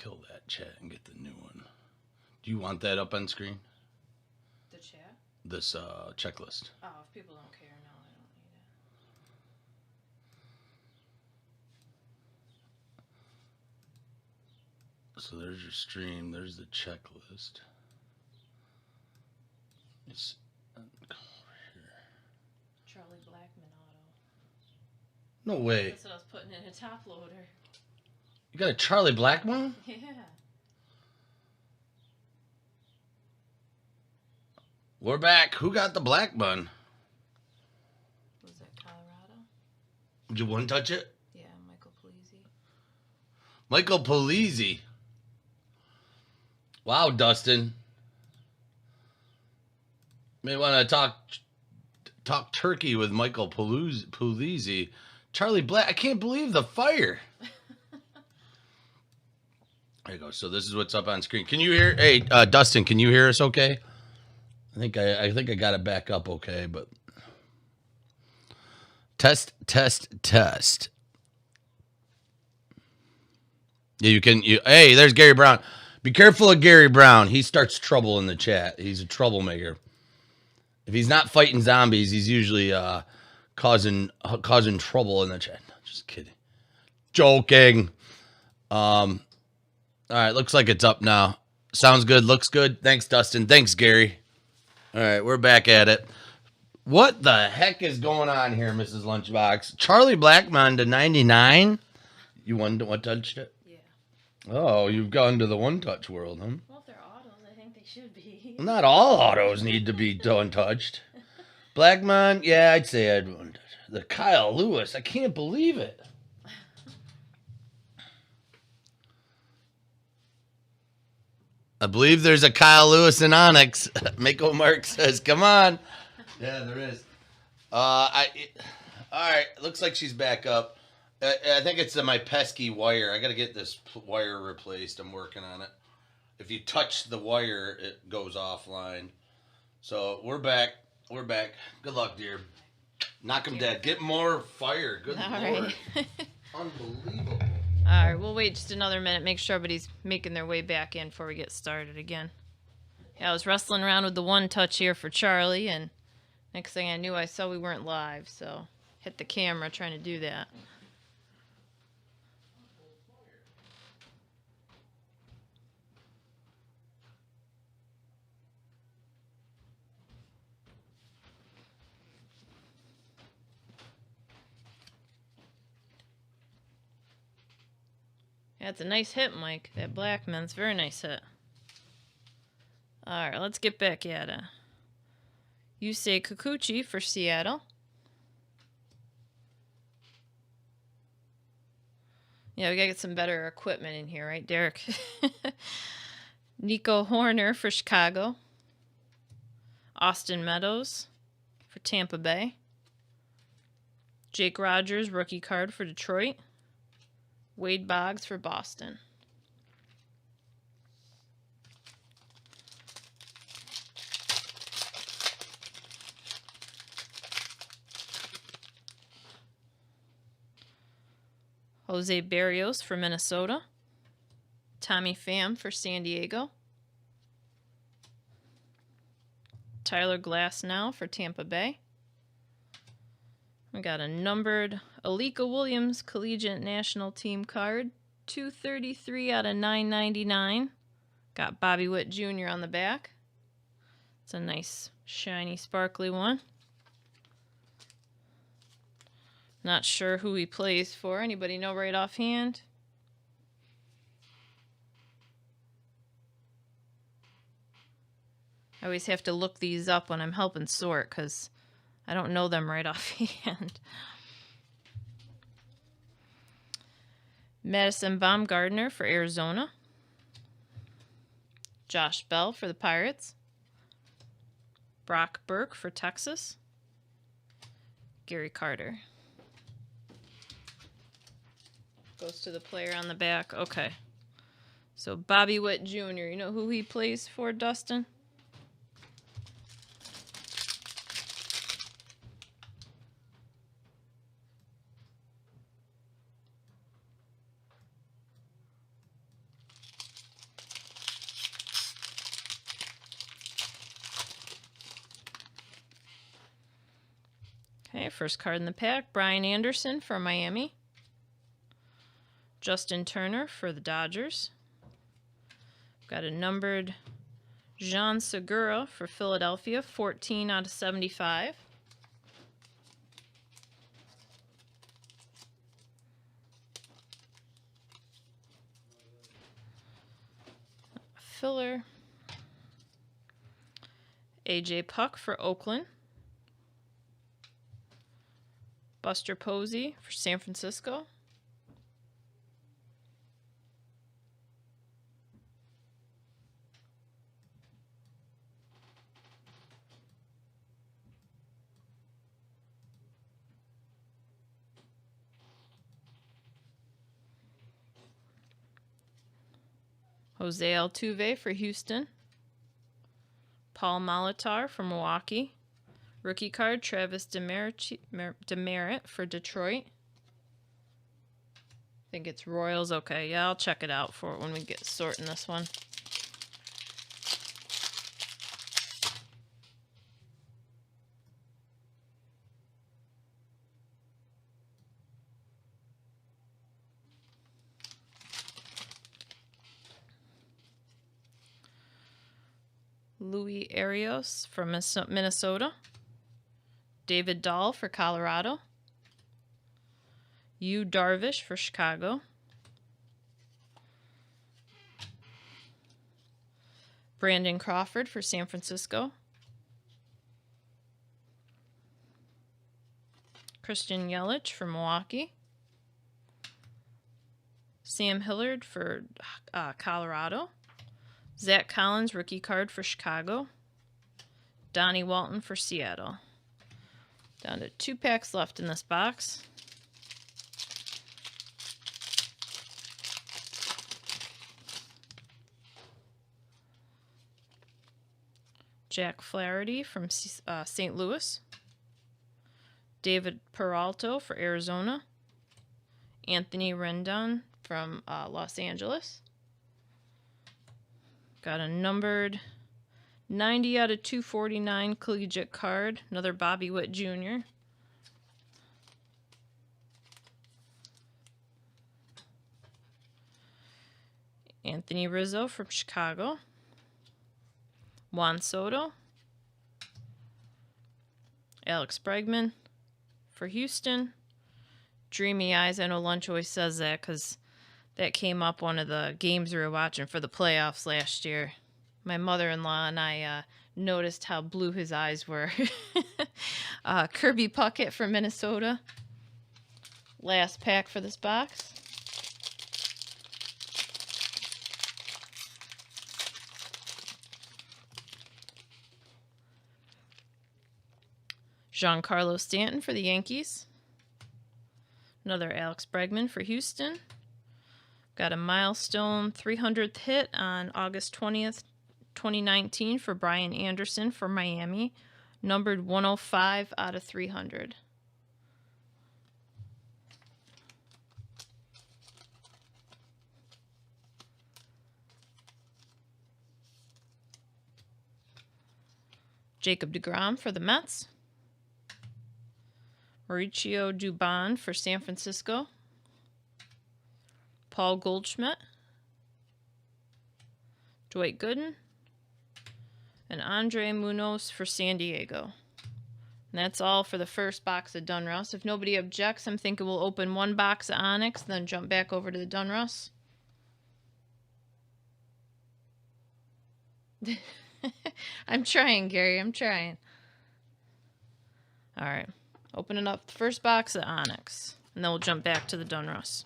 kill that chat and get the new one. Do you want that up on screen? The chat? This checklist. Oh, if people don't care, no, I don't need it. So there's your stream. There's the checklist. It's over here. Charlie Blackman auto. No way. That's what I was putting in a top loader. You got a Charlie Blackman? Yeah. We're back. Who got the black bun? Was that Colorado? Did you one touch it? Yeah, Michael Polizzi. Michael Polizzi. Wow, Dustin. May want to talk turkey with Michael Polizzi. Charlie Black. I can't believe the fire. There you go. So this is what's up on screen. Can you hear? Hey, Dustin, can you hear us? Okay. I think I got it back up. Okay, but test. Yeah, you can. Hey, there's Gary Brown. Be careful of Gary Brown. He starts trouble in the chat. He's a troublemaker. If he's not fighting zombies, he's usually causing trouble in the chat. Just kidding. Joking. All right, looks like it's up now. Sounds good. Looks good. Thanks, Dustin. Thanks, Gary. All right, we're back at it. What the heck is going on here, Mrs. Lunchbox? Charlie Blackman to 99? You one-touched it? Yeah. Oh, you've gone to the one-touch world, huh? Well, if they're autos, I think they should be. Not all autos need to be untouched. Blackman, yeah, I'd say I'd one-touch. The Kyle Lewis, I can't believe it. I believe there's a Kyle Lewis in Onyx. Mako Mark says, come on. Yeah, there is. All right, looks like she's back up. I think it's my pesky wire. I got to get this wire replaced. I'm working on it. If you touch the wire, it goes offline. So we're back. We're back. Good luck, dear. Knock him dead. Get more fire. Good All Lord. right. Unbelievable. All right, we'll wait just another minute. Make sure everybody's making their way back in before we get started again. Yeah, I was wrestling around with the one touch here for Charlie, and next thing I knew, I saw we weren't live, so hit the camera trying to do that. Yeah, it's a nice hit, Mike. That Blackman's very nice hit. All right, let's get back at it. Yusei Kikuchi for Seattle. Yeah, we gotta get some better equipment in here, right, Derek? Nico Horner for Chicago. Austin Meadows for Tampa Bay. Jake Rogers, rookie card for Detroit. Wade Boggs for Boston. Jose Barrios for Minnesota. Tommy Pham for San Diego. Tyler Glasnow for Tampa Bay. We got a numbered Alika Williams Collegiate National Team card. 233 out of 999. Got Bobby Witt Jr. on the back. It's a nice, shiny, sparkly one. Not sure who he plays for. Anybody know right offhand? I always have to look these up when I'm helping sort because I don't know them right offhand. Madison Baumgartner for Arizona. Josh Bell for the Pirates. Brock Burke for Texas. Gary Carter. Goes to the player on the back. Okay. So Bobby Witt Jr., you know who he plays for, Dustin? First card in the pack, Brian Anderson for Miami. Justin Turner for the Dodgers. Got a numbered Jean Segura for Philadelphia, 14 out of 75. Filler. AJ Puck for Oakland. Buster Posey for San Francisco. Jose Altuve for Houston. Paul Molitor for Milwaukee. Rookie card, Travis Demerit for Detroit. I think it's Royals. Okay, yeah, I'll check it out for when we get sorting this one. Louis Arias from Minnesota. David Dahl for Colorado. Yu Darvish for Chicago. Brandon Crawford for San Francisco. Christian Yelich for Milwaukee. Sam Hillard for Colorado. Zach Collins, rookie card for Chicago. Donnie Walton for Seattle. Down to 2 packs left in this box. Jack Flaherty from St. Louis. David Peralta for Arizona. Anthony Rendon from Los Angeles. Got a numbered 90 out of 249 collegiate card. Another Bobby Witt Jr. Anthony Rizzo from Chicago. Juan Soto. Alex Bregman for Houston. Dreamy Eyes. I know Lunch always says that because that came up one of the games we were watching for the playoffs last year. My mother-in-law and I noticed how blue his eyes were. Kirby Puckett from Minnesota. Last pack for this box. Giancarlo Stanton for the Yankees. Another Alex Bregman for Houston. Got a milestone 300th hit on August 20th, 2019 for Brian Anderson for Miami. Numbered 105 out of 300. Jacob deGrom for the Mets. Mauricio Dubon for San Francisco. Paul Goldschmidt. Dwight Gooden. And Andre Munoz for San Diego. And that's all for the first box of Donruss. If nobody objects, I'm thinking we'll open one box of Onyx, then jump back over to the Donruss. I'm trying, Gary. I'm trying. All right. Opening up the first box of Onyx. And then we'll jump back to the Donruss.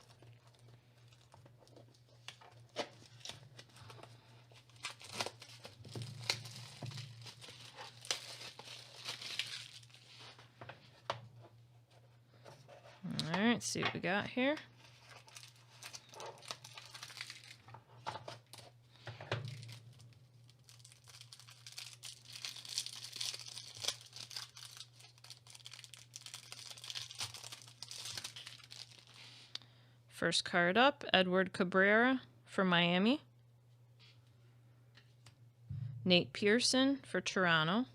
All right, see what we got here. First card up, Edward Cabrera for Miami. Nate Pearson for Toronto.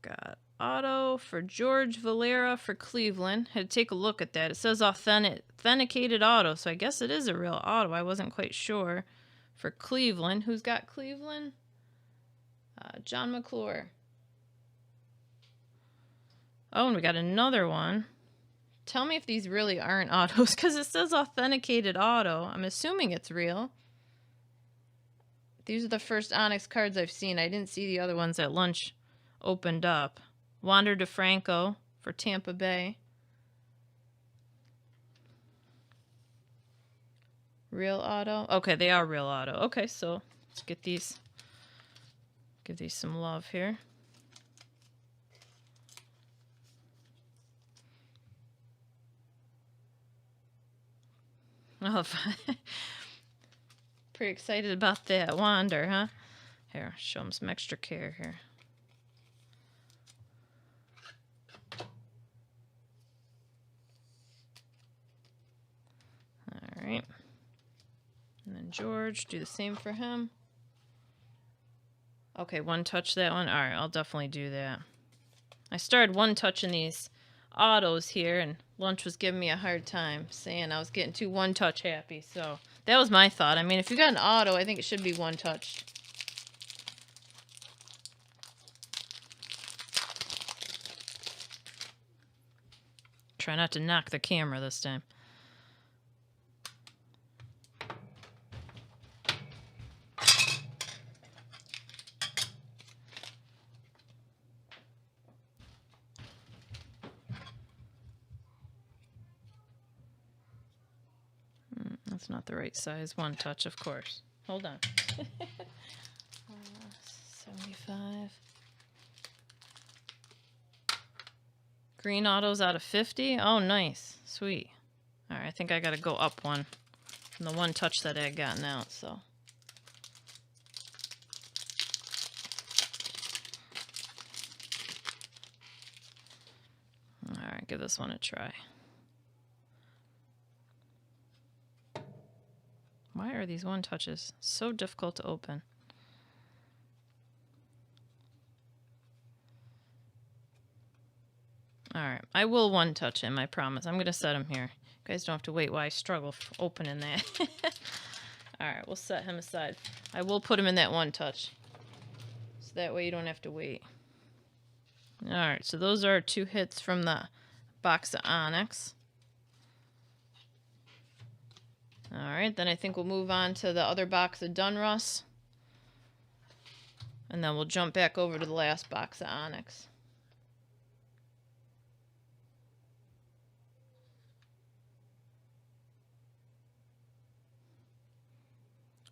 Got auto for George Valera for Cleveland. Had to take a look at that. It says authenticated auto, so I guess it is a real auto. I wasn't quite sure. For Cleveland. Who's got Cleveland? John McClure. Oh, and we got another one. Tell me if these really aren't autos, because it says authenticated auto. I'm assuming it's real. These are the first Onyx cards I've seen. I didn't see the other ones at lunch opened up. Wander DeFranco for Tampa Bay. Real auto. Okay, they are real auto. Okay, so let's get these. Give these some love here. Oh, pretty excited about that Wander, huh? Here, show him some extra care here. All right. And then George, do the same for him. Okay, one touch that one. All right, I'll definitely do that. I started one touching these autos here, and lunch was giving me a hard time, saying I was getting too one touch happy. So that was my thought. I mean, if you got an auto, I think it should be one touch. Try not to knock the camera this time. That's not the right size. One touch, of course. Hold on. 75. Green autos out of 50. Oh, nice. Sweet. All right, I think I got to go up one from the one touch that I had gotten out, so. All right, give this one a try. Why are these one touches so difficult to open? All right, I will one touch him, I promise. I'm going to set him here. You guys don't have to wait while I struggle opening that. All right, we'll set him aside. I will put him in that one touch. So that way you don't have to wait. All right, so those are 2 hits from the box of Onyx. All right, then I think we'll move on to the other box of Donruss. And then we'll jump back over to the last box of Onyx.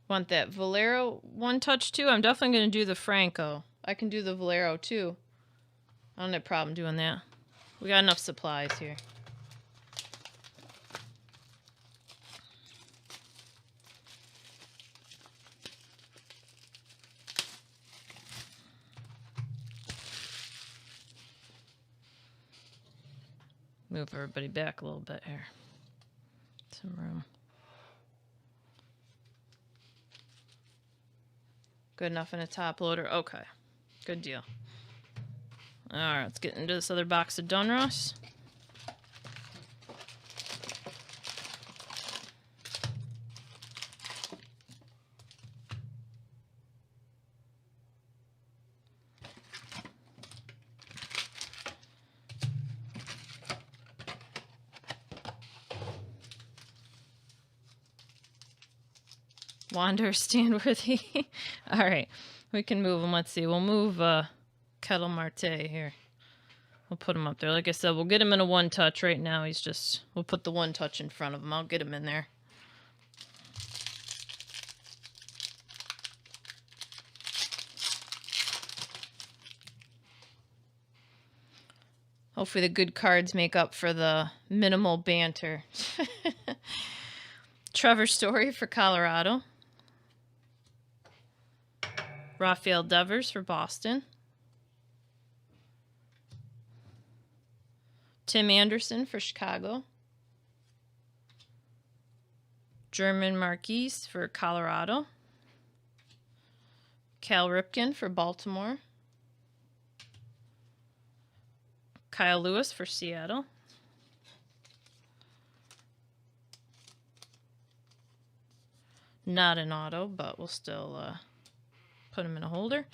Want that Valero one touch too? I'm definitely going to do the Franco. I can do the Valero too. I don't have a problem doing that. We got enough supplies here. Move everybody back a little bit here. Some room. Good enough in a top loader? Okay. Good deal. Alright, let's get into this other box of Donruss. Wander, Stanworthy. All right, we can move them. Let's see. We'll move Kettle Marte here. We'll put him up there. Like I said, we'll get him in a one touch right now. He's just, we'll put the one touch in front of him. I'll get him in there. Hopefully the good cards make up for the minimal banter. Trevor Story for Colorado. Rafael Devers for Boston. Tim Anderson for Chicago. German Marquise for Colorado. Cal Ripken for Baltimore. Kyle Lewis for Seattle. Not an auto, but we'll still put him in a holder.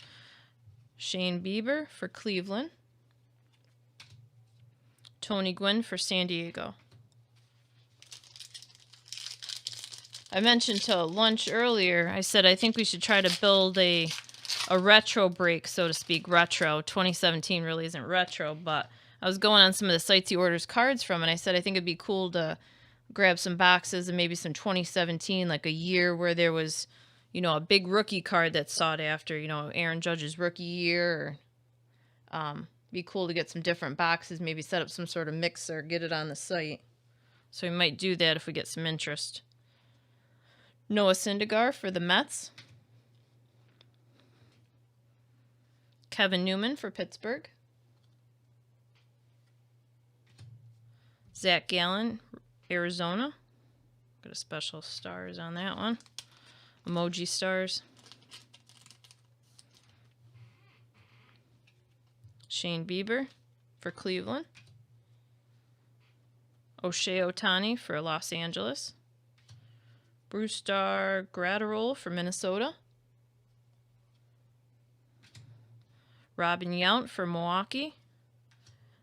Shane Bieber for Cleveland. Tony Gwynn for San Diego. I mentioned to lunch earlier, I said I think we should try to build a retro break, so to speak. Retro. 2017 really isn't retro, but I was going on some of the sites he orders cards from, and I said I think it'd be cool to grab some boxes and maybe some 2017, like a year where there was, you know, a big rookie card that's sought after, you know, Aaron Judge's rookie year. Or, be cool to get some different boxes, maybe set up some sort of mixer, get it on the site. So we might do that if we get some interest. Noah Syndergaard for the Mets. Kevin Newman for Pittsburgh. Zach Gallen, Arizona. Got a special stars on that one. Emoji stars. Shane Bieber for Cleveland. O'Shea Ohtani for Los Angeles. Brewstar Gratterol for Minnesota. Robin Yount for Milwaukee.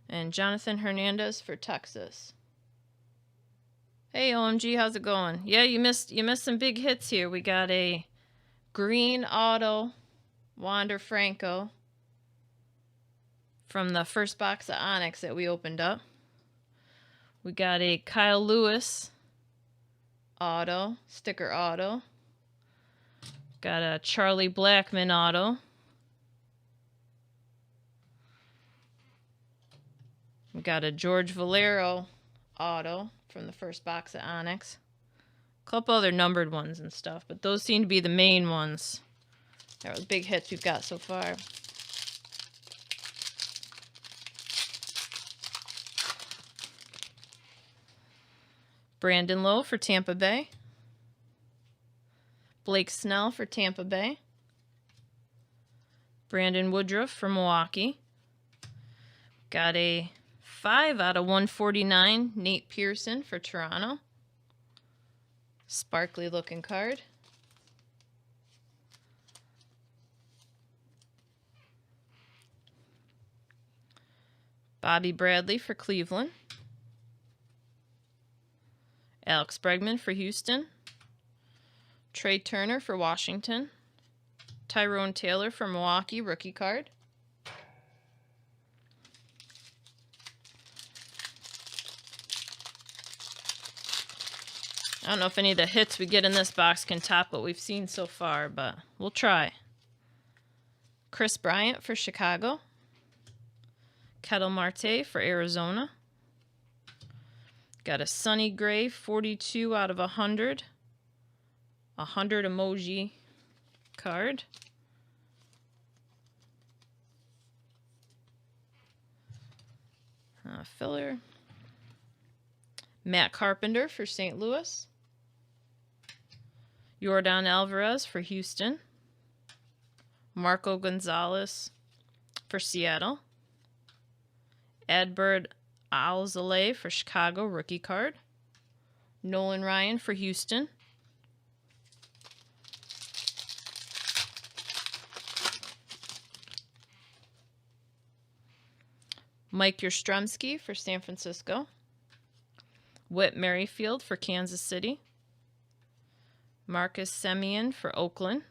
And Jonathan Hernandez for Texas. Hey OMG, how's it going? Yeah, you missed some big hits here. We got a green auto, Wander Franco, from the first box of Onyx that we opened up. We got a Kyle Lewis auto, sticker auto. Got a Charlie Blackmon auto. We got a George Valero auto from the first box of Onyx. A couple other numbered ones and stuff, but those seem to be the main ones. They're the big hits we've got so far. Brandon Lowe for Tampa Bay. Blake Snell for Tampa Bay. Brandon Woodruff for Milwaukee. Got a 5/149, Nate Pearson for Toronto. Sparkly looking card. Bobby Bradley for Cleveland. Alex Bregman for Houston. Trey Turner for Washington. Tyrone Taylor for Milwaukee, rookie card. I don't know if any of the hits we get in this box can top what we've seen so far, but we'll try. Chris Bryant for Chicago. Ketel Marte for Arizona. Got a Sonny Gray, 42/100. 100 emoji card. Filler. Matt Carpenter for St. Louis. Yordan Alvarez for Houston. Marco Gonzalez for Seattle. Adbert Alzolay for Chicago, rookie card. Nolan Ryan for Houston. Mike Yastrzemski for San Francisco. Whit Merrifield for Kansas City. Marcus Semien for Oakland.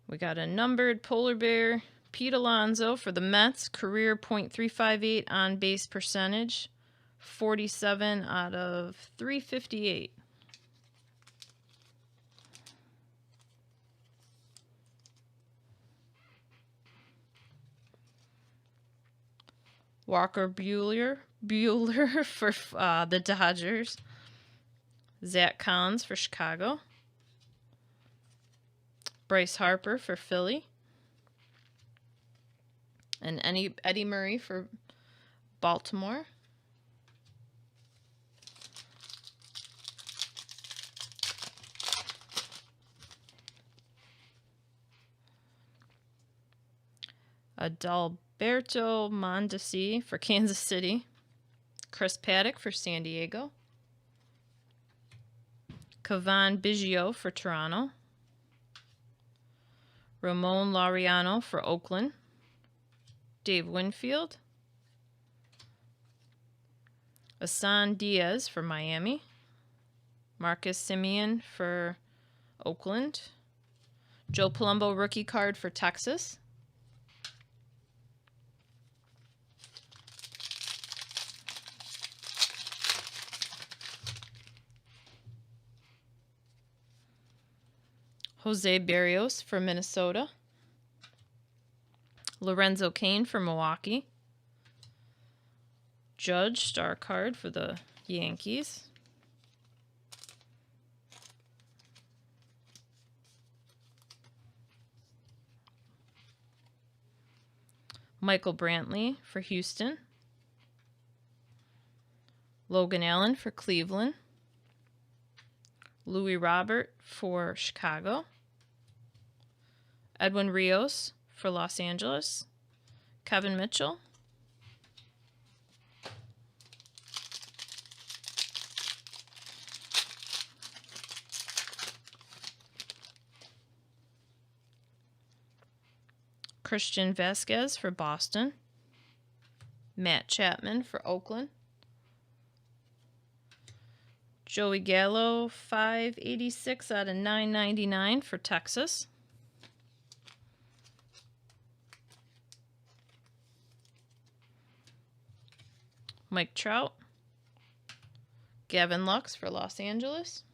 We got a numbered polar bear, Pete Alonso for the Mets, career .358 on base percentage, 47/358. Walker Buehler for the Dodgers. Zach Collins for Chicago. Bryce Harper for Philly. And Eddie Murray for Baltimore. Adalberto Mondesi for Kansas City. Chris Paddock for San Diego. Cavan Biggio for Toronto. Ramon Laureano for Oakland. Dave Winfield. Asan Diaz for Miami. Marcus Simeon for Oakland. Joe Palumbo rookie card for Texas. Jose Berrios for Minnesota. Lorenzo Cain for Milwaukee. Judge star card for the Yankees. Michael Brantley for Houston. Logan Allen for Cleveland. Louis Robert for Chicago. Edwin Rios for Los Angeles. Kevin Mitchell. Christian Vasquez for Boston. Matt Chapman for Oakland. Joey Gallo, 586 out of 999 for Texas. Mike Trout. Gavin Lux for Los Angeles.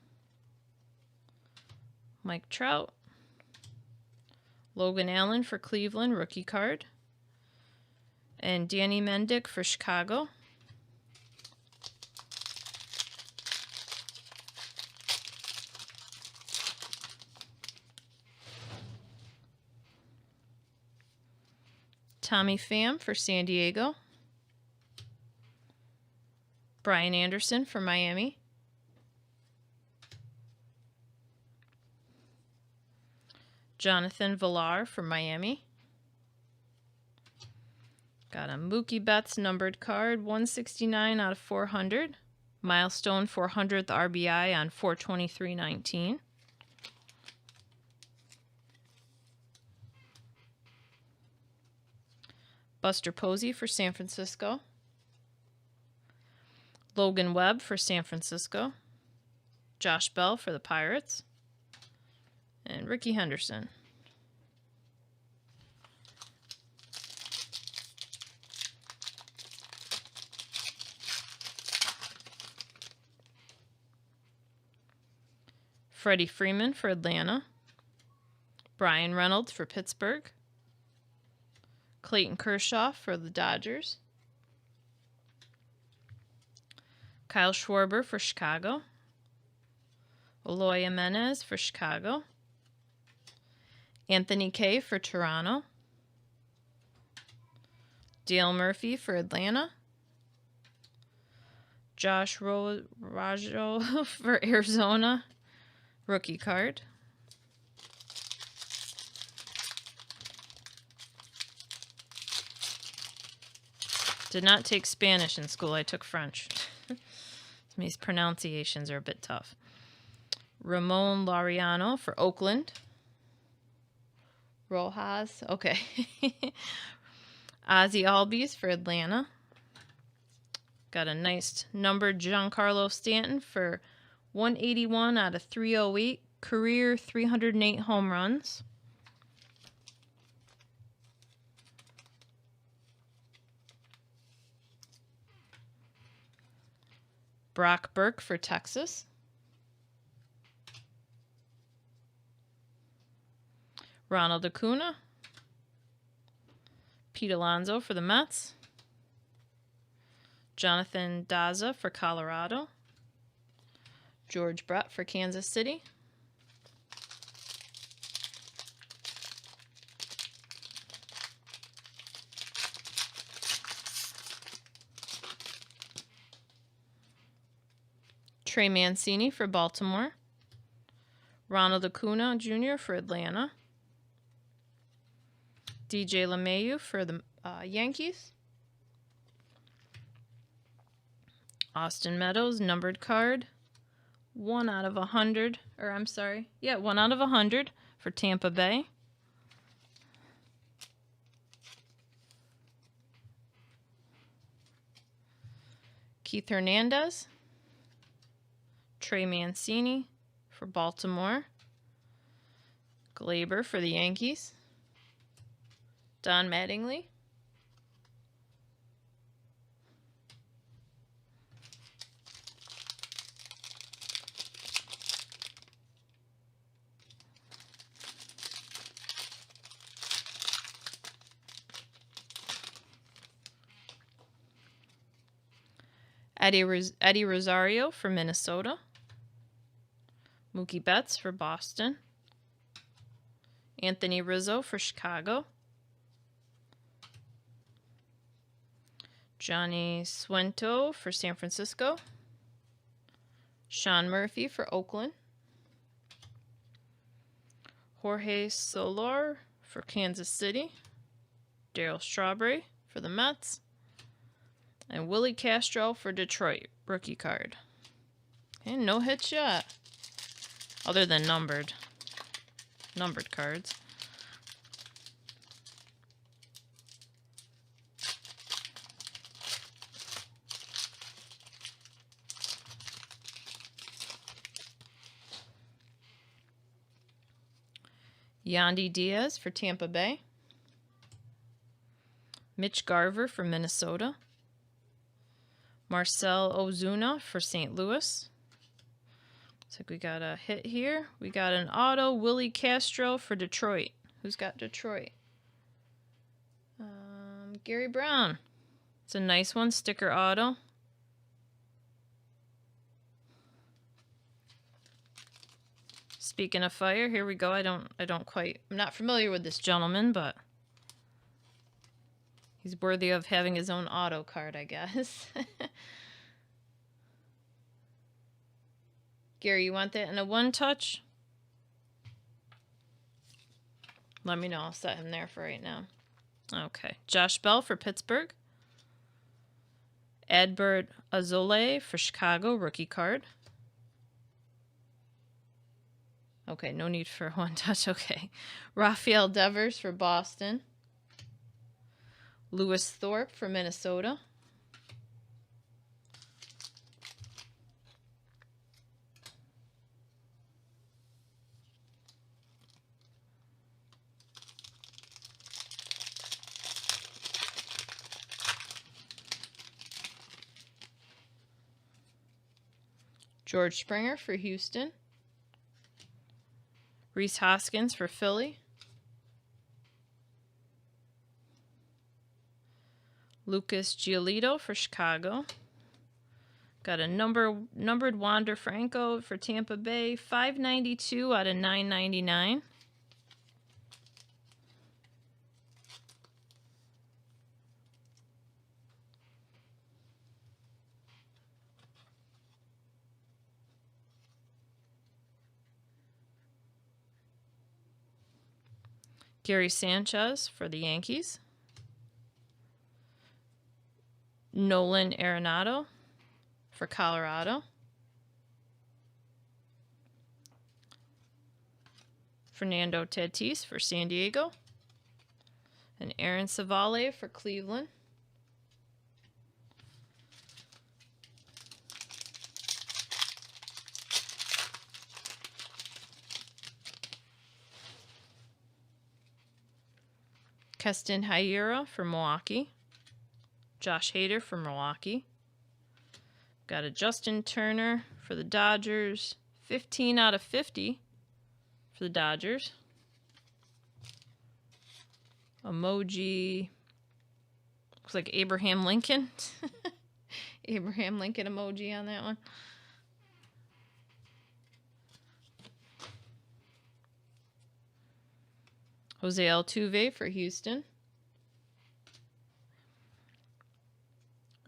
Mike Trout. Logan Allen for Cleveland, rookie card. And Danny Mendick for Chicago. Tommy Pham for San Diego. Brian Anderson for Miami. Jonathan Villar for Miami. Got a Mookie Betts numbered card, 169 out of 400. Milestone 400th RBI on 4/23/19. Buster Posey for San Francisco. Logan Webb for San Francisco. Josh Bell for the Pirates. And Ricky Henderson. Freddie Freeman for Atlanta. Brian Reynolds for Pittsburgh. Clayton Kershaw for the Dodgers. Kyle Schwarber for Chicago. Eloy Jimenez for Chicago. Anthony Kay for Toronto. Dale Murphy for Atlanta. Josh Rajo for Arizona. Rookie card. Did not take Spanish in school. I took French. These pronunciations are a bit tough. Ramon Laureano for Oakland. Rojas. Okay. Ozzie Albies for Atlanta. Got a nice numbered Giancarlo Stanton for 181 out of 308. Career 308 home runs. Brock Burke for Texas. Ronald Acuna. Pete Alonso for the Mets. Jonathan Daza for Colorado. George Brett for Kansas City. Trey Mancini for Baltimore. Ronald Acuna Jr. for Atlanta. DJ LeMahieu for the Yankees. Austin Meadows, numbered card. 1 out of 100. Or I'm sorry. Yeah, 1 out of 100 for Tampa Bay. Keith Hernandez. Trey Mancini for Baltimore. Glaber for the Yankees. Don Mattingly. Eddie Rosario for Minnesota. Mookie Betts for Boston. Anthony Rizzo for Chicago. Johnny Cueto for San Francisco. Sean Murphy for Oakland. Jorge Soler for Kansas City. Darryl Strawberry for the Mets. And Willie Castro for Detroit, rookie card. And no hits yet. Other than numbered cards. Yandy Diaz for Tampa Bay. Mitch Garver for Minnesota. Marcell Ozuna for St. Louis. Looks like we got a hit here. We got an auto, Willie Castro for Detroit. Who's got Detroit? Gary Brown. It's a nice one, sticker auto. Speaking of fire, here we go. I'm not familiar with this gentleman, but he's worthy of having his own auto card, I guess. Gary, you want that in a one touch? Let me know. I'll set him there for right now. Okay. Josh Bell for Pittsburgh. Adbert Azole for Chicago, rookie card. Okay, no need for one touch. Okay. Rafael Devers for Boston. Lewis Thorpe for Minnesota. George Springer for Houston. Rhys Hoskins for Philly. Lucas Giolito for Chicago. Got a numbered Wander Franco for Tampa Bay. 592 out of 999. Gary Sanchez for the Yankees. Nolan Arenado for Colorado. Fernando Tatis for San Diego. And Aaron Savale for Cleveland. Keston Hiura for Milwaukee. Josh Hader for Milwaukee. Got a Justin Turner for the Dodgers. 15 out of 50 for the Dodgers. Emoji. Looks like Abraham Lincoln. Abraham Lincoln emoji on that one. Jose Altuve for Houston.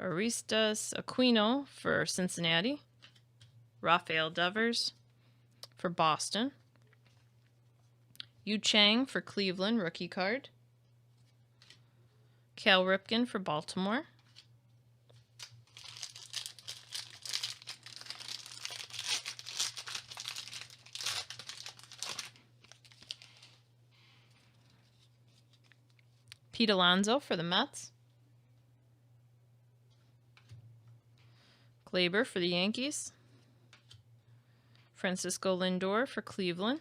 Aristas Aquino for Cincinnati. Rafael Devers for Boston. Yu Chang for Cleveland, rookie card. Cal Ripken for Baltimore. Pete Alonso for the Mets. Glaber for the Yankees. Francisco Lindor for Cleveland.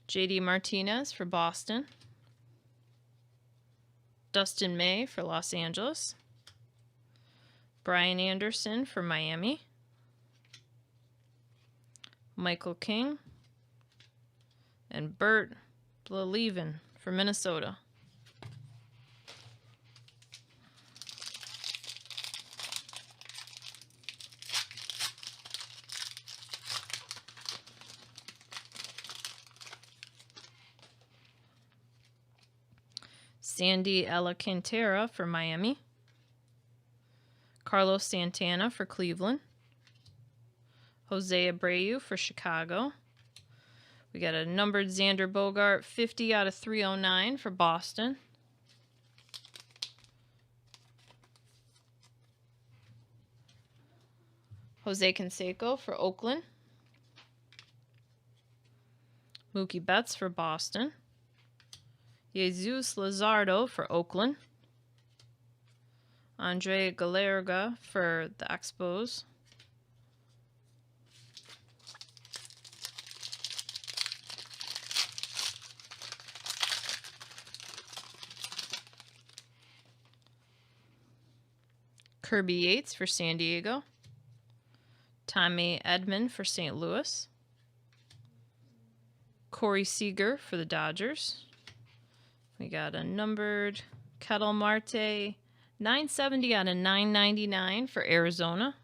JD Martinez for Boston. Dustin May for Los Angeles. Brian Anderson for Miami. Michael King. And Bert Blaleven for Minnesota. Sandy Alcantara for Miami. Carlos Santana for Cleveland. Jose Abreu for Chicago. We got a numbered Xander Bogart, 50 out of 309 for Boston. Jose Canseco for Oakland. Mookie Betts for Boston. Jesus Luzardo for Oakland. Andre Galarraga for the Expos. Kirby Yates for San Diego. Tommy Edman for St. Louis. Corey Seager for the Dodgers. We got a numbered Kettle Marte, 970 out of 999 for Arizona.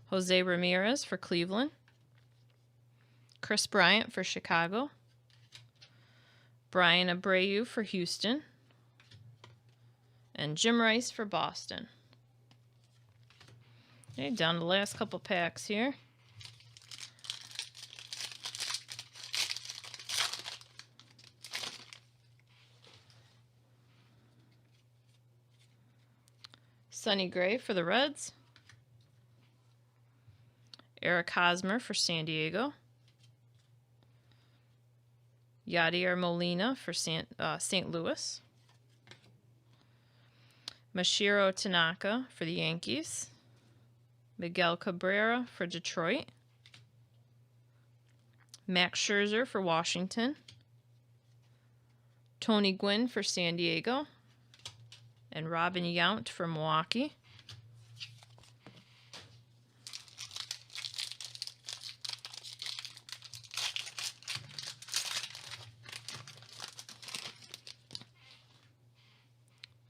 Jose Ramirez for Cleveland. Chris Bryant for Chicago. Brian Abreu for Houston. And Jim Rice for Boston. Okay, down to the last couple packs here. Sonny Gray for the Reds. Eric Hosmer for San Diego. Yadier Molina for St. Louis. Mashiro Tanaka for the Yankees. Miguel Cabrera for Detroit. Max Scherzer for Washington. Tony Gwynn for San Diego. And Robin Yount for Milwaukee.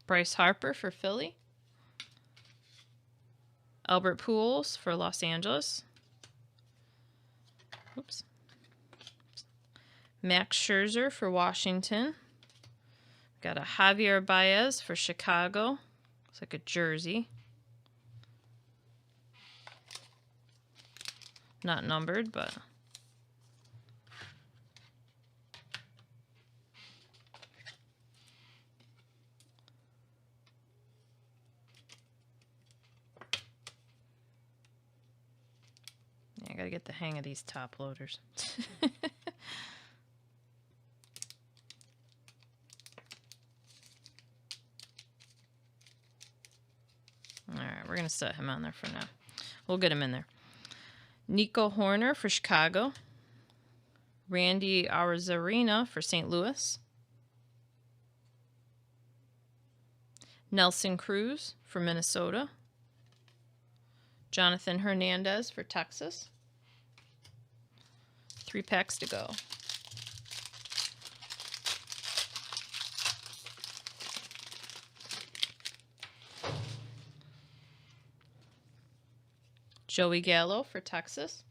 Bryce Harper for Philly. Albert Pujols for Los Angeles. Oops. Max Scherzer for Washington. Got a Javier Baez for Chicago. Looks like a jersey. Not numbered, but... I gotta get the hang of these top loaders. Alright, we're gonna set him on there for now. We'll get him in there. Nico Horner for Chicago. Randy Arozarena for St. Louis. Nelson Cruz for Minnesota. Jonathan Hernandez for Texas. 3 packs to go. Joey Gallo for Texas.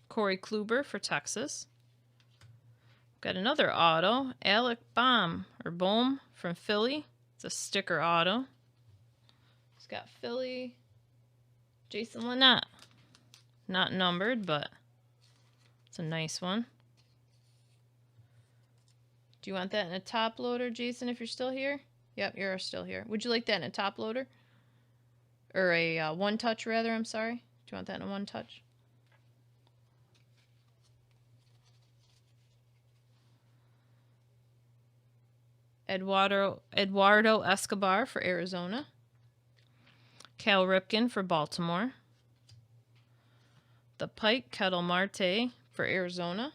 Corey Kluber for Texas. Got another auto. Alec Bohm from Philly. It's a sticker auto. It's got Philly, Jason Lynette. Not numbered, but it's a nice one. Do you want that in a top loader, Jason, if you're still here? Yep, you're still here. Would you like that in a top loader? Or a one-touch, rather, I'm sorry. Do you want that in a one-touch? Eduardo Escobar for Arizona. Cal Ripken for Baltimore. The Pike Kettle Marte for Arizona.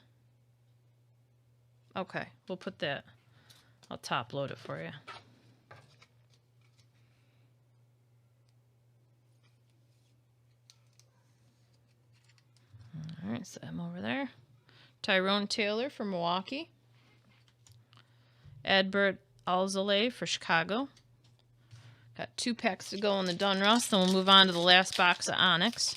Okay, we'll put that. I'll top load it for you. All right, set him over there. Tyrone Taylor for Milwaukee. Adbert Alzolay for Chicago. Got 2 packs to go in the Donruss, then we'll move on to the last box of Onyx.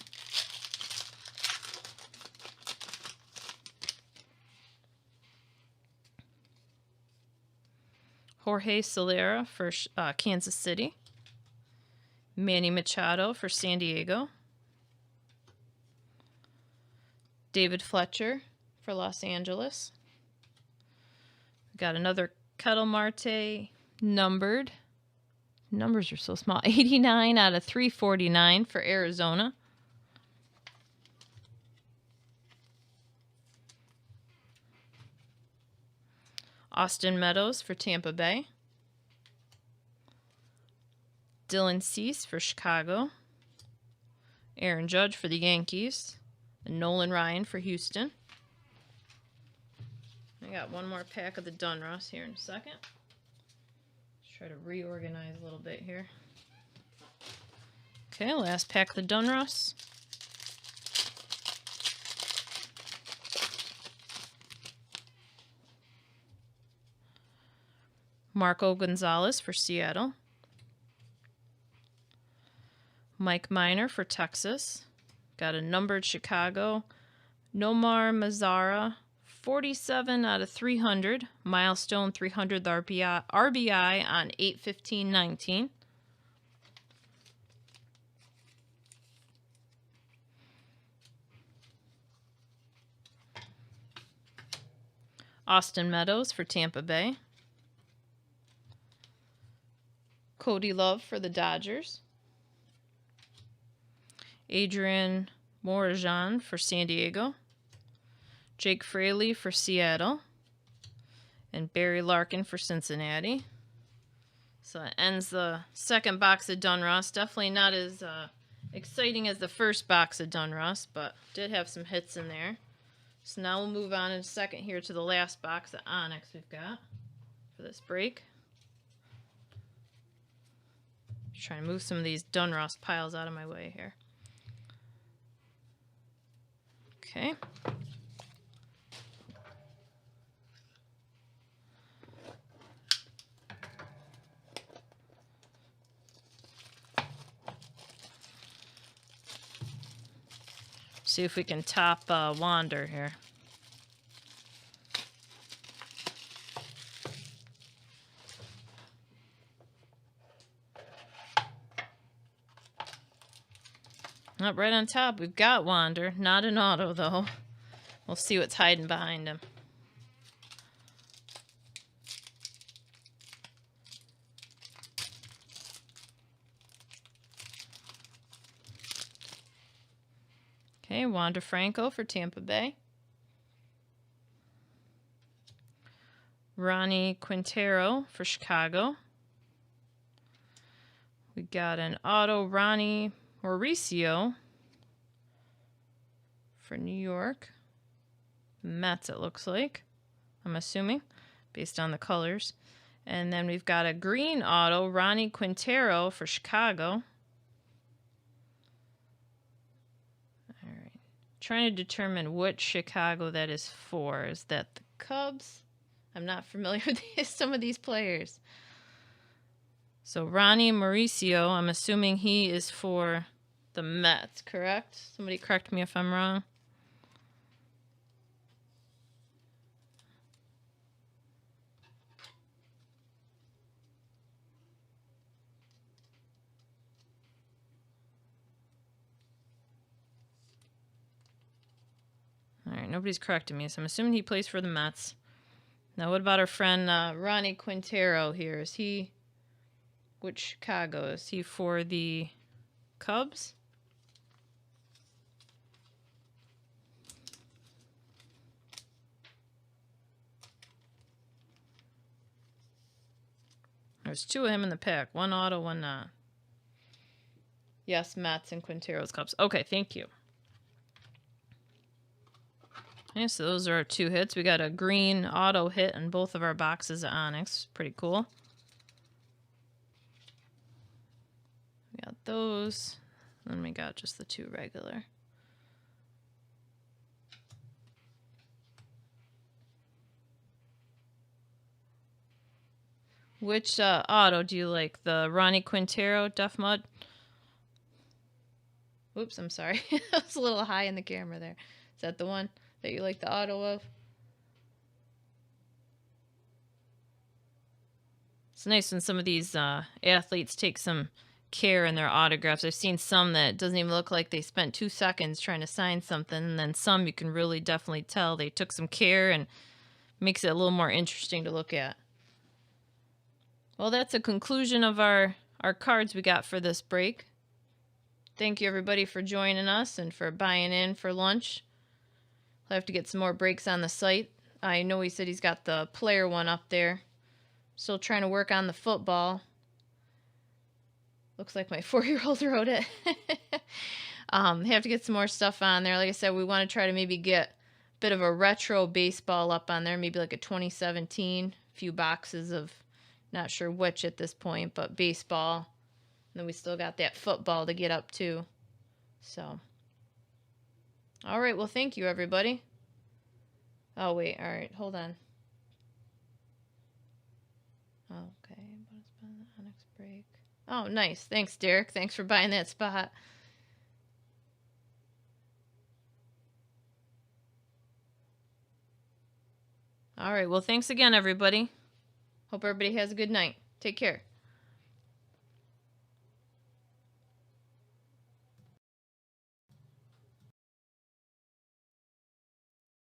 Jorge Solera for Kansas City. Manny Machado for San Diego. David Fletcher for Los Angeles. Got another Kettle Marte numbered. Numbers are so small. 89 out of 349 for Arizona. Austin Meadows for Tampa Bay. Dylan Cease for Chicago. Aaron Judge for the Yankees. And Nolan Ryan for Houston. I got one more pack of the Donruss here in a second. Let's try to reorganize a little bit here. Okay, last pack of the Donruss. Marco Gonzalez for Seattle. Mike Minor for Texas. Got a numbered Chicago. Nomar Mazara, 47 out of 300. Milestone 300 RBI on 8/15/19. Austin Meadows for Tampa Bay. Cody Love for the Dodgers. Adrian Morajan for San Diego. Jake Fraley for Seattle. And Barry Larkin for Cincinnati. So that ends the second box of Donruss. Definitely not as exciting as the first box of Donruss, but did have some hits in there. So now we'll move on in a second here to the last box of Onyx we've got for this break. Try and move some of these Donruss piles out of my way here. Okay. See if we can top Wander here. Up right on top, we've got Wander. Not an auto, though. We'll see what's hiding behind him. Okay, Wander Franco for Tampa Bay. Ronnie Quintero for Chicago. We got an auto Ronnie Mauricio for New York. Mets, it looks like. I'm assuming, based on the colors. And then we've got a green auto, Ronnie Quintero for Chicago. All right. Trying to determine which Chicago that is for. Is that the Cubs? I'm not familiar with some of these players. So Ronnie Mauricio, I'm assuming he is for the Mets, correct? Somebody correct me if I'm wrong. nobody's correcting me, so I'm assuming he plays for the Mets. Now, what about our friend Ronnie Quintero here? Is he... Which Chicago? Is he for the Cubs? There's two of him in the pack. One auto, one not. Yes, Mets and Quintero's Cubs. Okay, thank you. Okay, so those are our 2 hits. We got a green auto hit in both of our boxes of Onyx. Pretty cool. We got those. Then we got just the 2 regular. Which auto do you like? The Ronnie Quintero Def Mud? Oops, I'm sorry. I was a little high in the camera there. Is that the one that you like the auto of? It's nice when some of these athletes take some care in their autographs. I've seen some that doesn't even look like they spent 2 seconds trying to sign something, and then some you can really definitely tell they took some care and makes it a little more interesting to look at. Well, that's a conclusion of our cards we got for this break. Thank you, everybody, for joining us and for buying in for lunch. I'll have to get some more breaks on the site. I know he said he's got the player one up there. Still trying to work on the football. Looks like my 4-year-old wrote it. Have to get some more stuff on there. Like I said, we want to try to maybe get a bit of a retro baseball up on there. Maybe like a 2017. A few boxes of, not sure which at this point, but baseball. And then we still got that football to get up too. So. All right. Well, thank you, everybody. Oh, wait. All right. Hold on. Okay. Onyx break. Oh, nice. Thanks, Derek. Thanks for buying that spot. All right. Well, thanks again, everybody. Hope everybody has a good night. Take care.